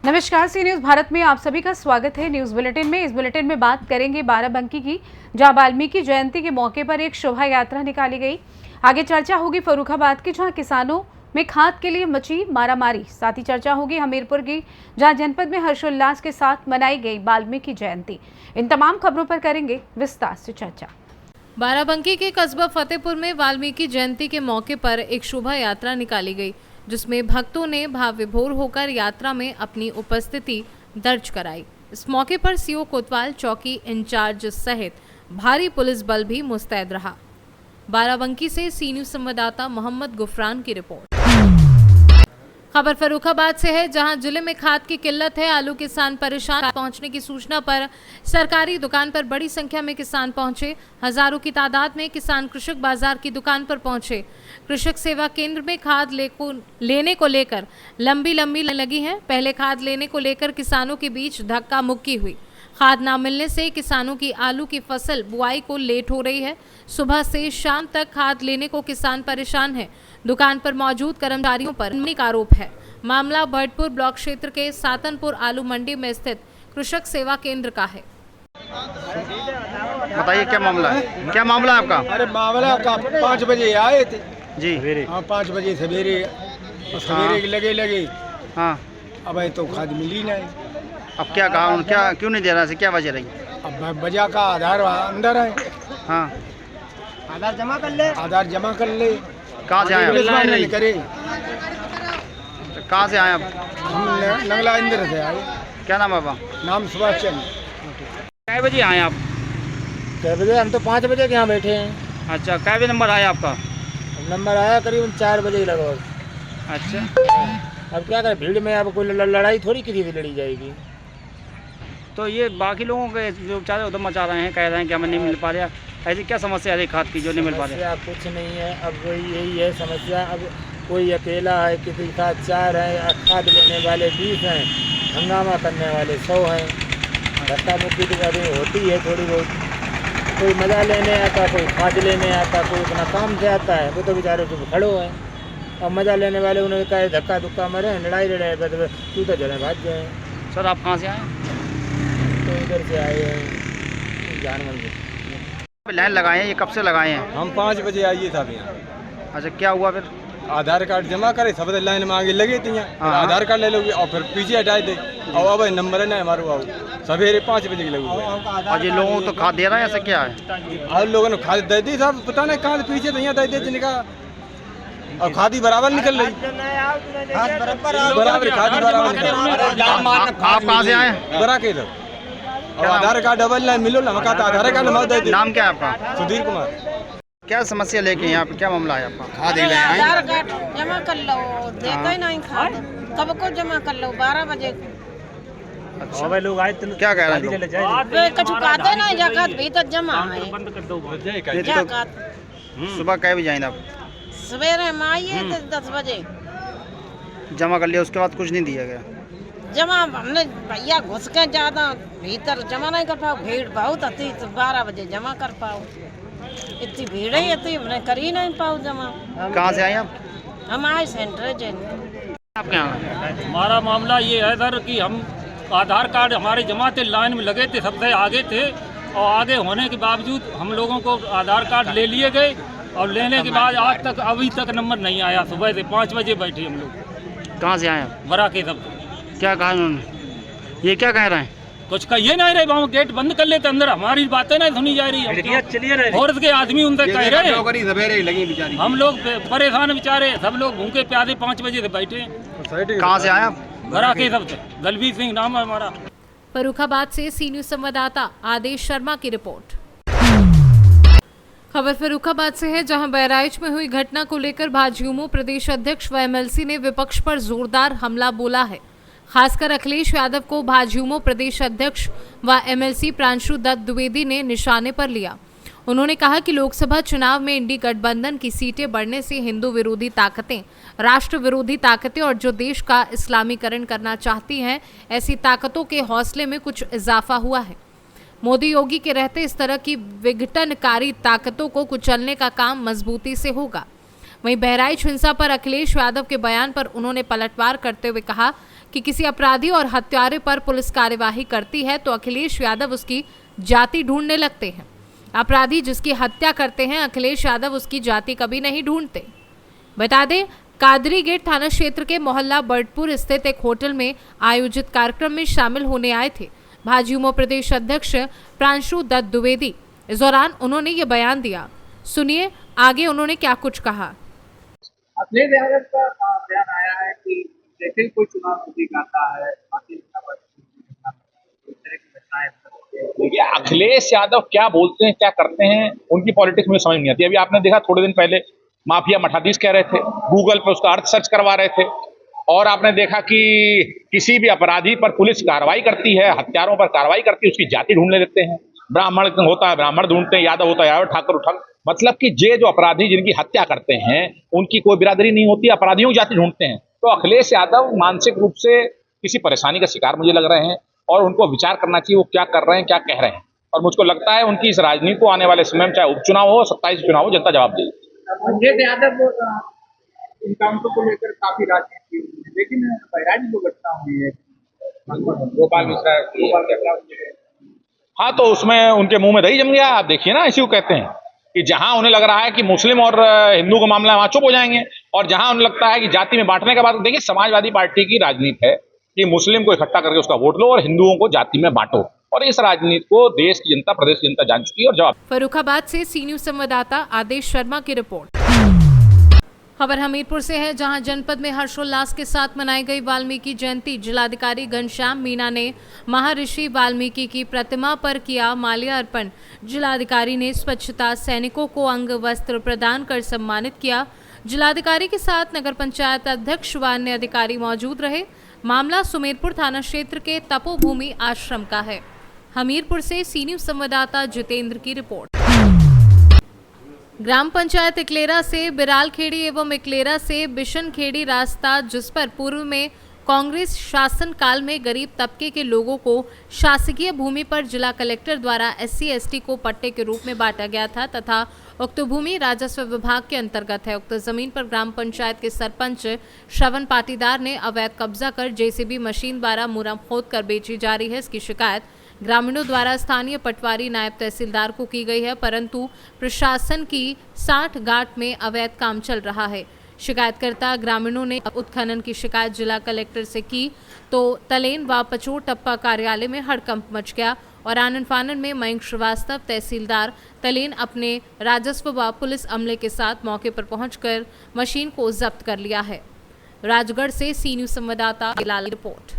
नमस्कार, सी न्यूज भारत में आप सभी का स्वागत है। न्यूज बुलेटिन में इस बुलेटिन में बात करेंगे बाराबंकी की, जहां वाल्मीकि जयंती के मौके पर एक शोभा यात्रा निकाली गई। आगे चर्चा होगी फर्रुखाबाद की, जहां किसानों में खाद के लिए मची मारामारी। साथ ही चर्चा होगी हमीरपुर की, जहां जनपद में हर्षोल्लास के साथ मनाई गई वाल्मीकि जयंती। इन तमाम खबरों पर करेंगे विस्तार से चर्चा। बाराबंकी के कस्बा फतेहपुर में वाल्मीकि जयंती के मौके पर एक शोभा यात्रा निकाली गई, जिसमें भक्तों ने भाव विभोर होकर यात्रा में अपनी उपस्थिति दर्ज कराई। इस मौके पर सीओ कोतवाल चौकी इंचार्ज सहित भारी पुलिस बल भी मुस्तैद रहा। बाराबंकी से सी न्यूज संवाददाता मोहम्मद गुफरान की रिपोर्ट। खबर फर्रुखाबाद से है, जहां जिले में खाद की किल्लत है। आलू किसान परेशान। पहुंचने की सूचना पर सरकारी दुकान पर बड़ी संख्या में किसान पहुंचे। हजारों की तादाद में किसान कृषक बाजार की दुकान पर पहुंचे। कृषक सेवा केंद्र में खाद लेने को लेकर लंबी लगी है। पहले खाद लेने को लेकर किसानों के बीच धक्का मुक्की हुई। खाद न मिलने से किसानों की आलू की फसल बुआई को लेट हो रही है। सुबह से शाम तक खाद लेने को किसान परेशान है। दुकान पर मौजूद कर्मचारियों पर अनियमित आरोप है। मामला भरतपुर ब्लॉक क्षेत्र के सातनपुर आलू मंडी में स्थित कृषक सेवा केंद्र का है। बताइए क्या मामला है? क्या मामला है आपका? अरे मामला का 5 बजे आए थे जी। हाँ, 5 बजे सवेरे लगे। हाँ, अब तो खाद मिली नहीं। अब क्या कहा? क्या क्यों नहीं दे रहा? क्या वजह रही? अब बजा का आधार अंदर है। हाँ, आधार जमा कर ले। कहाँ से आए आप? नहीं करे। कहाँ से आए आप? हम नंगला इंद्र से आए। क्या नाम है बाबा? नाम सुभाष चंद्र। कै बजे आए आप? कै बजे? हम तो 5 बजे के यहाँ बैठे हैं। अच्छा, कै बजे नंबर आया आपका? नंबर आया करीबन 4 बजे लगभग। अच्छा, अब क्या करें, भीड़ में अब कोई लड़ाई थोड़ी किसी से लड़ी जाएगी। तो ये बाकी लोगों के जो बेचारे उधर मचा रहे हैं, कह रहे हैं कि हमें नहीं मिल पा रहा। ऐसी क्या समस्या है खाद की जो नहीं मिल पा रही? कुछ नहीं है, अब वही यही है समस्या। अब कोई अकेला है, किसी के साथ 4 हैं, खाद लेने वाले 20 हैं, हंगामा करने वाले 100 हैं। धक्का मुक्की तो अभी होती है थोड़ी बहुत। कोई मज़ा लेने आता, कोई खाद लेने आता, कोई अपना काम से आता है। वो तो बेचारे जो खड़ो हैं। अब मज़ा लेने वाले उन्होंने कहा धक्का धुक्का मरे, लड़ाई तू तो जले भाग गए। सर, आप कहाँ से आए? तो इधर से आए हैं जानवर से। लाइन लगाए हैं, ये कब से लगाए हैं? हम 5 बजे आइए साहब यहाँ। अच्छा, क्या हुआ फिर? आधार कार्ड जमा करे, सब लाइन में आगे लगे थे। हाँ। आधार कार्ड ले लोगे और फिर पीछे हटाए दे। और अब नंबर है ना हमारे बाबू सवेरे 5 बजे के लगे। और ये लोगों को तो खाद दे रहा है, ऐसा क्या है? और लोगों ने खाद दे दी साहब, पता नहीं कहाँ से पीछे यहाँ दे दी जिनका। और खादी बराबर निकल रही, बराबर खादी बराबर निकल रही। आप कहाँ से आए? बरा के इधर। और आधार कार्ड डबल लाइन मिलो ना, मका आधार कार्ड नंबर दे दी। नाम क्या है आपका? सुधीर कुमार। क्या समस्या लेके यहाँ पे, क्या मामला है आपका? खाद आधार कार्ड जमा कर लो, देते नहीं खाद। कब को जमा कर लो? 12 बजे। अच्छा, लोग आए तो क्या कह रहे हैं? कछु कहते नहीं, जकात भीतर जमा है। जकात सुबह कै बजे आए आप? सवेरे हम आइए थे 10 बजे। जमा कर लिया, उसके बाद कुछ नहीं दिया गया? जमा हमने भैया घुस के ज्यादा भीतर जमा नहीं कर पाओ, भीड़ बहुत थी तो 12 बजे जमा कर पाओ। इतनी भीड़ ही थी, हमने कर ही नहीं पाओ जमा। कहाँ से आए आप? हम आए सेंटर जैन। आप क्या? हमारा मामला ये है सर कि हम आधार कार्ड हमारे जमा थे, लाइन में लगे थे, सबसे आगे थे। और आगे होने के बावजूद हम लोगों को आधार कार्ड ले लिए गए। और लेने के बाद आज तक अभी तक नंबर नहीं आया। सुबह से 5 बजे बैठे हम लोग। कहाँ से आए आप? बरा के सब। क्या कहा उन्होंने? ये क्या कह रहे हैं? कुछ कहिए नहीं रहे, वहाँ गेट बंद कर लेते, अंदर हमारी बातें नहीं सुनी जा रही है। और उसके आदमी उनसे कह रहे हैं, हम लोग परेशान बेचारे, सब लोग भूखे प्यासे 5 बजे से बैठे। कहाँ से आए आप? बरा के सब से। दलवीर सिंह नाम है हमारा। फर्रुखाबाद से सी न्यूज संवाददाता आदेश शर्मा की रिपोर्ट। खबर फर्रुखाबाद से है, जहां बहराइच में हुई घटना को लेकर भाजयूमो प्रदेश अध्यक्ष व एमएलसी ने विपक्ष पर जोरदार हमला बोला है। खासकर अखिलेश यादव को भाजयूमो प्रदेश अध्यक्ष व एमएलसी प्रांशु दत्त द्विवेदी ने निशाने पर लिया। उन्होंने कहा कि लोकसभा चुनाव में इंडी गठबंधन की सीटें बढ़ने से हिंदू विरोधी ताकतें, राष्ट्र विरोधी ताकतें और जो देश का इस्लामीकरण करना चाहती हैं, ऐसी ताकतों के हौसले में कुछ इजाफा हुआ है। मोदी योगी के रहते इस तरह की विघटनकारी ताकतों को कुचलने का काम मजबूती से होगा। वहीं बहराइच हिंसा पर अखिलेश यादव के बयान पर उन्होंने पलटवार करते हुए कहा कि किसी अपराधी और हत्यारे पर पुलिस कार्यवाही करती है तो अखिलेश यादव उसकी जाति ढूंढने लगते हैं। अपराधी जिसकी हत्या करते हैं, अखिलेश यादव उसकी जाति कभी नहीं ढूंढते। बता दें, कादरी गेट थाना क्षेत्र के मोहल्ला बर्डपुर स्थित एक होटल में आयोजित कार्यक्रम में शामिल होने आए थे भाजयुमो प्रदेश अध्यक्ष प्रांशु दत्त द्विवेदी। इस दौरान उन्होंने ये बयान दिया। सुनिए आगे उन्होंने क्या कुछ कहा। अखिलेश यादव का बयान आया है कि जैसे ही कोई चुनाव नजदीक आता है, देखिए अखिलेश यादव क्या बोलते हैं, क्या करते हैं, उनकी पॉलिटिक्स में समझ नहीं आती। अभी आपने देखा थोड़े दिन पहले माफिया मठाधीश कह रहे थे, गूगल पर उसका अर्थ सर्च करवा रहे थे, और आपने देखा कि किसी भी अपराधी पर पुलिस कार्रवाई करती है, हत्यारों पर कार्रवाई करती है, उसकी जाति ढूंढने देते हैं। ब्राह्मण होता है ब्राह्मण ढूंढते हैं, यादव होता है यादव, ठाकुर ठाकुर, मतलब कि ये जो अपराधी जिनकी हत्या करते हैं उनकी कोई बिरादरी नहीं होती, अपराधियों की जाति ढूंढते हैं। तो अखिलेश यादव मानसिक रूप से किसी परेशानी का शिकार मुझे लग रहे हैं, और उनको विचार करना चाहिए वो क्या कर रहे हैं, क्या कह रहे हैं। और मुझको लगता है उनकी इस राजनीति को आने वाले समय में, चाहे उपचुनाव हो, 27 चुनाव हो, जनता जवाब देगी। अखिलेश यादव इनकाउंटर को लेकर काफी राजनीति हुई है, लेकिन बहराइच जो घटना हुई है गोपाल मिश्रा, हाँ, तो उसमें उनके मुंह में दही जम गया। आप देखिए ना, इसी को कहते हैं कि जहां उन्हें लग रहा है कि मुस्लिम और हिंदू का मामला वहां चुप हो जाएंगे, और जहां उन्हें लगता है कि जाति में बांटने के बाद, देखिए समाजवादी पार्टी की राजनीति है कि मुस्लिम को इकट्ठा करके उसका वोट लो और हिंदुओं को जाति में बांटो, और इस राजनीति को देश की जनता, प्रदेश की जनता जान चुकी है और जवाब। फर्रुखाबाद से सी न्यूज संवाददाता आदेश शर्मा की रिपोर्ट। खबर हमीरपुर से है, जहां जनपद में हर्षोल्लास के साथ मनाई गई वाल्मीकि जयंती। जिलाधिकारी घनश्याम मीणा ने महर्षि वाल्मीकि की प्रतिमा पर किया माल्यार्पण। जिलाधिकारी ने स्वच्छता सैनिकों को अंग वस्त्र प्रदान कर सम्मानित किया। जिलाधिकारी के साथ नगर पंचायत अध्यक्ष व अन्य अधिकारी मौजूद रहे। मामला सुमेरपुर थाना क्षेत्र के तपोभूमि आश्रम का है। हमीरपुर से सी न्यूज संवाददाता जितेंद्र की रिपोर्ट। ग्राम पंचायत इकलेरा से बिरालखेड़ी एवं इकलेरा से बिशनखेड़ी रास्ता, जिस पर पूर्व में कांग्रेस शासन काल में गरीब तबके के लोगों को शासकीय भूमि पर जिला कलेक्टर द्वारा SC/ST को पट्टे के रूप में बांटा गया था तथा उक्त भूमि राजस्व विभाग के अंतर्गत है। उक्त जमीन पर ग्राम पंचायत के सरपंच श्रवण पाटीदार ने अवैध कब्जा कर JCB मशीन द्वारा मुरम खोद कर बेची जा रही है। इसकी शिकायत ग्रामीणों द्वारा स्थानीय पटवारी नायब तहसीलदार को की गई है, परंतु प्रशासन की 60 गांठ में अवैध काम चल रहा है। शिकायतकर्ता ग्रामीणों ने उत्खनन की शिकायत जिला कलेक्टर से की तो तलेन व पचोर टप्पा कार्यालय में हड़कंप मच गया और आनन फानन में मयंक श्रीवास्तव तहसीलदार तलेन अपने राजस्व व पुलिस अमले के साथ मौके पर पहुंचकर मशीन को जब्त कर लिया है। राजगढ़ से सी न्यूज संवाददाता लाल रिपोर्ट।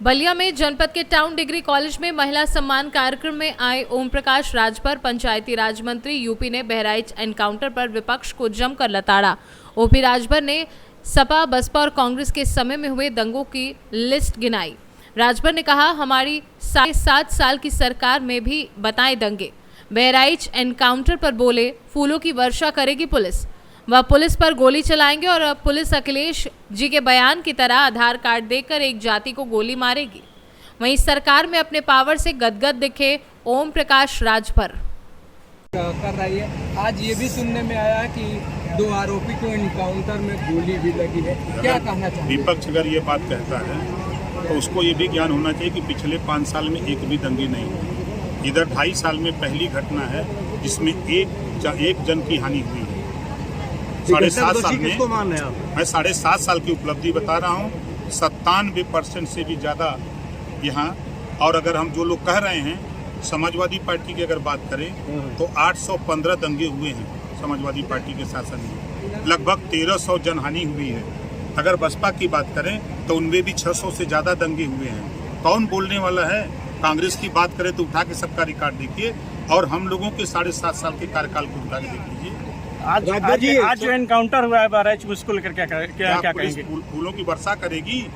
बलिया में जनपद के टाउन डिग्री कॉलेज में महिला सम्मान कार्यक्रम में आए ओम प्रकाश राजभर पंचायती राज मंत्री यूपी ने बहराइच एनकाउंटर पर विपक्ष को जमकर लताड़ा। ओपी राजभर ने सपा, बसपा और कांग्रेस के समय में हुए दंगों की लिस्ट गिनाई। राजभर ने कहा, हमारी 7 साल की सरकार में भी बताए दंगे। बहराइच एनकाउंटर पर बोले, फूलों की वर्षा करेगी पुलिस, वह पुलिस पर गोली चलाएंगे और पुलिस अखिलेश जी के बयान की तरह आधार कार्ड देकर एक जाति को गोली मारेगी। वहीं सरकार में अपने पावर से गदगद दिखे ओम प्रकाश राजभर। कर रही है। आज ये भी सुनने में आया कि 2 आरोपी को एनकाउंटर में गोली भी लगी है। क्या कहना चाहिए? विपक्ष अगर ये बात कहता है तो उसको ये भी ज्ञान होना चाहिए कि पिछले 5 साल में एक भी दंगे नहीं हुए। इधर 2.5 साल में पहली घटना है जिसमें एक जन की हानि हुई है। 7.5 साल में मैं 7.5 साल की उपलब्धि बता रहा हूँ। 97% से भी ज़्यादा यहाँ। और अगर हम जो लोग कह रहे हैं समाजवादी पार्टी की अगर बात करें तो 815 दंगे हुए हैं समाजवादी पार्टी के शासन में, लगभग 1300 जनहानि हुई है। अगर बसपा की बात करें तो उनमें भी 600 से ज़्यादा दंगे हुए हैं। कौन बोलने वाला है? कांग्रेस की बात करें तो उठा के सबका रिकॉर्ड देखिए, और हम लोगों के 7.5 साल के कार्यकाल को उठा के देख लीजिए। आज जो एनकाउंटर हुआ है बहराइच, उसको लेकर क्या कहेंगे? फूलों की वर्षा करेगी।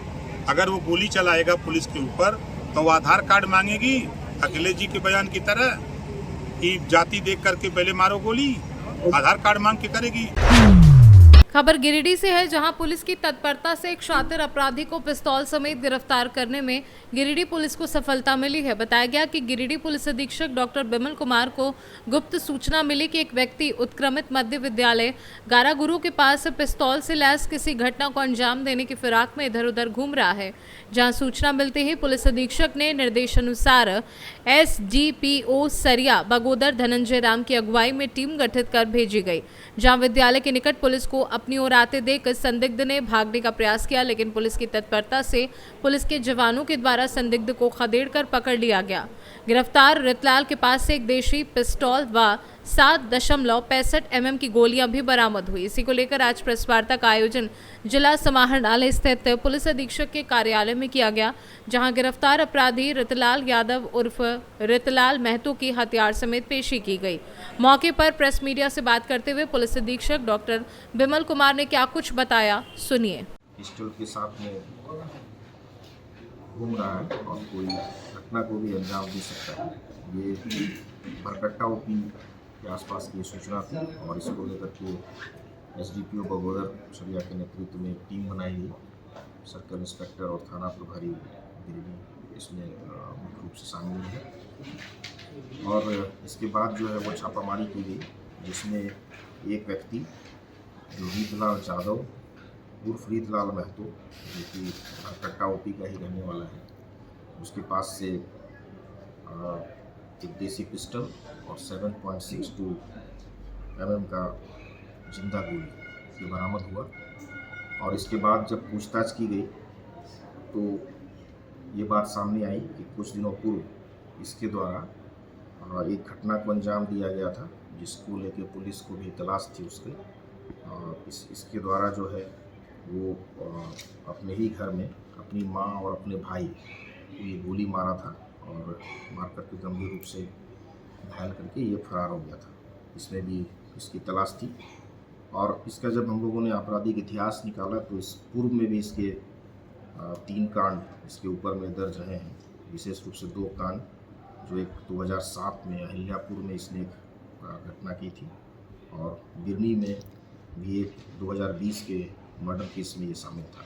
अगर वो गोली चलाएगा पुलिस के ऊपर तो वो आधार कार्ड मांगेगी, अखिलेश जी के बयान की तरह कि जाति देख करके पहले मारो गोली। आधार कार्ड मांग के करेगी। खबर गिरिडीह से है, जहां पुलिस की तत्परता से एक शातिर अपराधी को पिस्तौल समेत गिरफ्तार करने में गिरिडीह पुलिस को सफलता मिली है। बताया गया कि गिरिडीह पुलिस अधीक्षक डॉक्टर बिमल कुमार को गुप्त सूचना मिली कि एक व्यक्ति उत्क्रमित मध्य विद्यालय गारागुरु के पास पिस्तौल से लैस किसी घटना को अंजाम देने की फिराक में इधर उधर घूम रहा है। जहां सूचना मिलते ही पुलिस अधीक्षक ने निर्देशानुसार SDPO सरिया बगोदर धनंजय राम की अगुवाई में टीम गठित कर भेजी गई, जहां विद्यालय के निकट पुलिस को अपनी ओर आते देख संदिग्ध ने भागने का प्रयास किया, लेकिन पुलिस की तत्परता से पुलिस के जवानों के द्वारा संदिग्ध को खदेड़कर पकड़ लिया गया। गिरफ्तार रितलाल के पास से एक देशी पिस्तौल व 7.65 mm की गोलियां भी बरामद हुई। इसी को लेकर आज प्रेस वार्ता का आयोजन जिला समाहरणालय स्थित पुलिस अधीक्षक के कार्यालय में किया गया, जहां गिरफ्तार अपराधी रितलाल यादव उर्फ रितलाल महतो की हथियार समेत पेशी की गई। मौके पर प्रेस मीडिया से बात करते हुए पुलिस अधीक्षक डॉक्टर बिमल कुमार ने क्या कुछ बताया, सुनिए। पिस्टल के साथ में घूम रहा है और कोई घटना को भी अंजाम दे सकता है। ये भरकट्टा ओपी के आसपास की सूचना थी और इसको लेकर के SDPO बगोदर सरिया के नेतृत्व में एक टीम बनाई गई। सर्कल इंस्पेक्टर और थाना प्रभारी गिरिडीह इसमें मुख्य रूप से शामिल है और इसके बाद जो है वो छापामारी की गई, जिसमें एक व्यक्ति जो रीतलाल यादव उर्फ रीतलाल महतो, जो कि भरकट्टा ओपी का ही रहने वाला है, उसके पास से एक देसी पिस्टल और 7.62 mm का जिंदा गोली ये बरामद हुआ। और इसके बाद जब पूछताछ की गई तो ये बात सामने आई कि कुछ दिनों पूर्व इसके द्वारा एक घटना को अंजाम दिया गया था, जिसको लेके पुलिस को भी तलाश थी उसके। इसके द्वारा जो है वो अपने ही घर में अपनी माँ और अपने भाई को ये गोली मारा था और मार करके गंभीर रूप से घायल करके ये फरार हो गया था। इसमें भी इसकी तलाश थी और इसका जब हम लोगों ने आपराधिक इतिहास निकाला तो इस पूर्व में भी इसके 3 कांड इसके ऊपर में दर्ज रहे हैं। विशेष रूप से 2 कांड, जो एक 2007 में अहिल्यापुर में इसने एक घटना की थी और गिरनी में भी एक 2020 के मर्डर केस में ये शामिल था।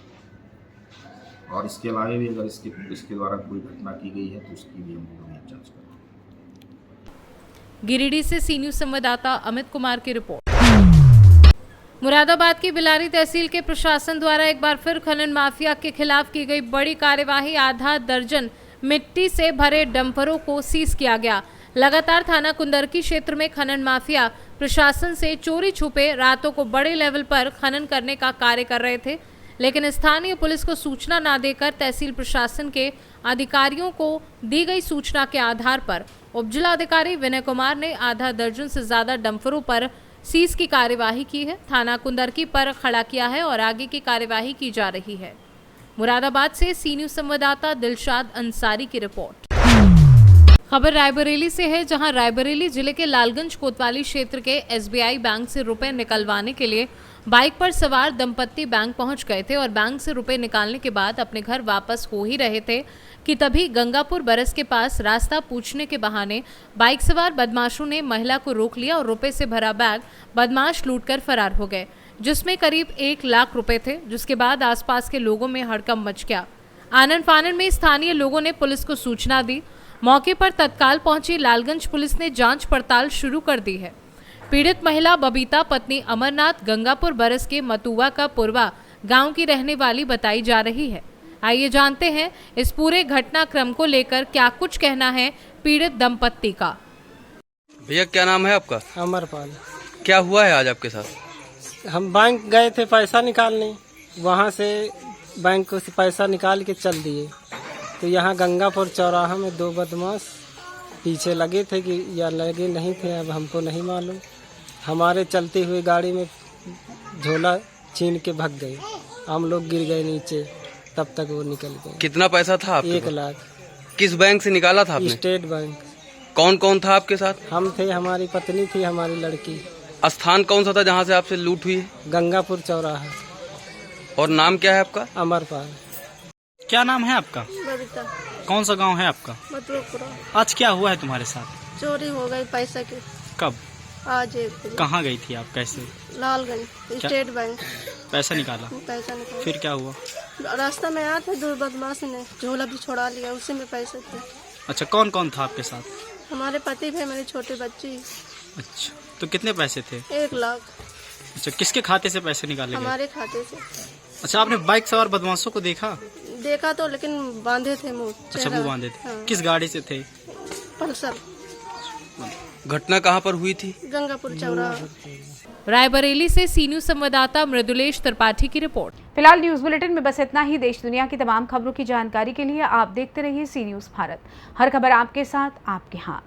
और इसके अलावा भी अगर इसके द्वारा कोई घटना की गई है तो उसकी भी हम लोग जांच करेंगे। गिरिडीह से सी न्यूज़ संवाददाता अमित कुमार की रिपोर्ट। मुरादाबाद की बिलारी तहसील के प्रशासन द्वारा एक बार फिर खनन माफिया के खिलाफ की गई बड़ी कार्यवाही। आधा दर्जन मिट्टी से भरे डंपरों को सीज किया गया। लगातार थाना कुंदरकी क्षेत्र में खनन माफिया प्रशासन से चोरी छुपे रातों को बड़े लेवल पर खनन करने का कार्य कर रहे थे, लेकिन स्थानीय पुलिस को सूचना न देकर तहसील प्रशासन के अधिकारियों को दी गई सूचना के आधार पर उपजिलाधिकारी विनय कुमार ने आधा दर्जन से ज्यादा डंपरों पर सीज की कार्यवाही की है। थाना कुंदरकी पर खड़ा किया है और आगे की कार्यवाही की जा रही है। मुरादाबाद से सी न्यूज़ संवाददाता दिलशाद अंसारी की रिपोर्ट। खबर रायबरेली से है, जहां रायबरेली जिले के लालगंज कोतवाली क्षेत्र के SBI बैंक से रुपए निकलवाने के लिए बाइक पर सवार दंपत्ति बैंक पहुंच गए थे और बैंक से रुपए निकालने के बाद अपने घर वापस हो ही रहे थे कि तभी गंगापुर बरस के पास रास्ता पूछने के बहाने बाइक सवार बदमाशों ने महिला को रोक लिया और रुपए से भरा बैग बदमाश लूटकर फरार हो गए, जिसमें करीब 1 लाख रुपए थे। जिसके बाद आसपास के लोगों में हड़कंप मच गया। आनन फानन में स्थानीय लोगों ने पुलिस को सूचना दी। मौके पर तत्काल पहुंची लालगंज पुलिस ने जांच पड़ताल शुरू कर दी है। पीड़ित महिला बबीता पत्नी अमरनाथ गंगापुर बरस के मतुआ का पुरवा गांव की रहने वाली बताई जा रही है। आइए जानते हैं इस पूरे घटनाक्रम को लेकर क्या कुछ कहना है पीड़ित दंपत्ति का। भैया क्या नाम है आपका? अमरपाल। क्या हुआ है आज आपके साथ? हम बैंक गए थे पैसा निकालने, वहाँ से बैंक से पैसा निकाल के चल दिए तो यहाँ गंगापुर चौराहा में 2 बदमाश पीछे लगे थे कि या लगे नहीं थे, अब हमको नहीं मालूम। हमारे चलती हुई गाड़ी में झोला छीन के भाग गए। हम लोग गिर गए नीचे, तब तक वो निकल गए। कितना पैसा था आपके? 1 लाख। किस बैंक से निकाला था आपने? State bank. कौन कौन था आपके साथ? हम थे, हमारी पत्नी थी, हमारी लड़की। स्थान कौन सा था जहाँ से आपसे लूट हुई? गंगापुर चौराहा। और नाम क्या है आपका? अमरपाल। क्या नाम है आपका? बबीता। कौन सा गांव है आपका? मतलबपुरा। आज क्या हुआ है तुम्हारे साथ? चोरी हो गई पैसा की। कब? आज 1 बजे। कहाँ गई थी आप, कैसे? Lalganj state bank. पैसा निकाला? पैसा निकाला। फिर क्या हुआ? रास्ता में आया था, 2 बदमाश ने झोला भी छोड़ा लिया, उसी में पैसे थे। अच्छा, कौन कौन था आपके साथ? हमारे पति थे, मेरी छोटी बच्ची। अच्छा, तो कितने पैसे थे? 1 लाख। अच्छा, किसके खाते से पैसे निकाले गए? हमारे खाते से। अच्छा, आपने बाइक सवार बदमाशों को देखा? देखा तो, लेकिन बांधे थे मुंह। अच्छा, वो बांधे थे। हाँ। किस गाड़ी से थे? पल्सर। घटना कहाँ पर हुई थी? गंगापुर चौराहा। रायबरेली से सी न्यूज संवाददाता मृदुलेश त्रिपाठी की रिपोर्ट। फिलहाल न्यूज बुलेटिन में बस इतना ही। देश दुनिया की तमाम खबरों की जानकारी के लिए आप देखते रहिए सी न्यूज भारत। हर खबर आपके साथ, आपके हाथ।